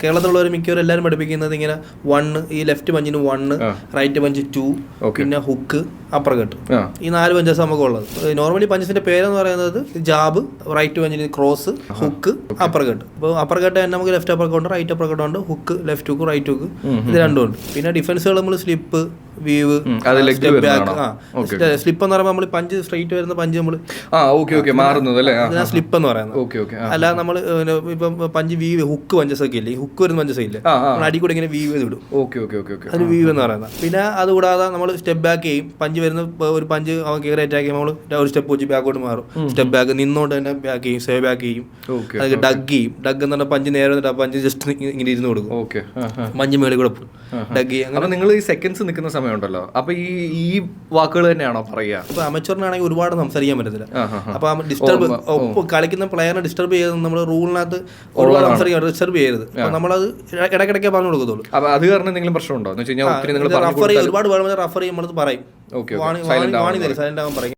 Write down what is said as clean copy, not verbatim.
കേരളത്തിലുള്ളവർ മിക്കവരും എല്ലാവരും പഠിപ്പിക്കുന്നത് ഇങ്ങനെ 1 ഈ ലെഫ്റ്റ് പഞ്ചിന് 1 റൈറ്റ് പഞ്ച് 2 പിന്നെ ഹുക്ക് അപ്പർ കട്ട് ഈ 4 പഞ്ചസ് നമുക്ക് ഉള്ളത്. നോർമലി പഞ്ചസിന്റെ പേരെന്ന് പറയുന്നത് ജാബ്, റൈറ്റ് പഞ്ചിന് ക്രോസ്, ഹുക്ക്, അപ്പർ കട്ട്. അപ്പോൾ അപ്പർ കട്ട് തന്നെ നമുക്ക് ലെഫ്റ്റ് അപ്പർ കട്ട് ഉണ്ട്, റൈറ്റ് അപ്പർ കട്ട് ഉണ്ട്, hook, left hook, right hook, ഇത് രണ്ടും ഉണ്ട്. പിന്നെ ഡിഫൻസുകൾ നമ്മൾ slip, weave, step back. Slip എന്ന് പറയുമ്പോൾ നമ്മൾ പഞ്ച് സ്ട്രൈറ്റ് വരുന്ന പഞ്ച് നമ്മൾ സ്ലിപ്പ് എന്ന് പറയുന്നത്. അല്ല നമ്മൾ ഇപ്പം പഞ്ച് വീവ്, ഹുക്ക് പഞ്ചസ് ഒക്കെ ഇല്ലേ, ഹുക്ക് വരുന്ന പഞ്ചസ് ഇല്ലേ, അടി കൂടെ ഇങ്ങനെ വീവ് ചെയ്ത് വിടും, അത് വീവ് എന്ന് പറയുന്നത്. പിന്നെ അതുകൂടാതെ നമ്മൾ സ്റ്റെപ്പ് ബാക്ക് ചെയ്യും. പഞ്ച് വരുന്ന ഒരു പഞ്ച് അവൻ കയറി അറ്റാക്ക് ചെയ്യുമ്പോൾ നമ്മൾ ഒരു സ്റ്റെപ്പ് വെച്ച് ബാക്കോട്ട് മാറും. സ്റ്റെപ്പ് ബാക്ക് നിന്നോണ്ട് തന്നെ ബാക്ക് ചെയ്യും, സേവ് ബാക്ക് ചെയ്യും. അത് ഡഗ് ചെയ്യും. ഡഗ് എന്ന് പറഞ്ഞാൽ പഞ്ച് നേരെ വന്നിട്ട് പഞ്ച് ജസ്റ്റ് ഇങ്ങനെ ഇരുന്ന് കൊടുക്കും, പഞ്ച് മേളിൽ കൂടെ ഡഗ് ചെയ്യും. അങ്ങനെ നിങ്ങൾ ഈ സെക്കൻഡ്സ് നിൽക്കുന്ന സമയമുണ്ടല്ലോ, അപ്പൊ ഈ വാക്കുകൾ തന്നെയാണോ പറയുക? ഇപ്പൊ അമച്ചറിനാണെങ്കിൽ ഒരുപാട് സംസാരിക്കാൻ പറ്റത്തില്ല. അപ്പൊ ഡിസ്റ്റർബ് കളിക്കുന്ന പ്ലെയറിനെ ഡിസ്റ്റർബ് ചെയ്ത് നമ്മൾ റൂളിനകത്ത് ഒരുപാട് സംസാരിക്കാൻ ഡിസ്റ്റർബ് ചെയ്യരുത്. അപ്പൊ നമ്മളത് ഇടയ്ക്കിടയ്ക്ക് പറഞ്ഞു കൊടുക്കത്തുള്ളൂ. അപ്പൊ അത് കാരണം എന്തെങ്കിലും പ്രശ്നമുണ്ടോ? റഫറി ഒരുപാട് റഫറി നമ്മളത് പറയും, വാണി തരും, സൈലന്റ് ആവാൻ പറയും.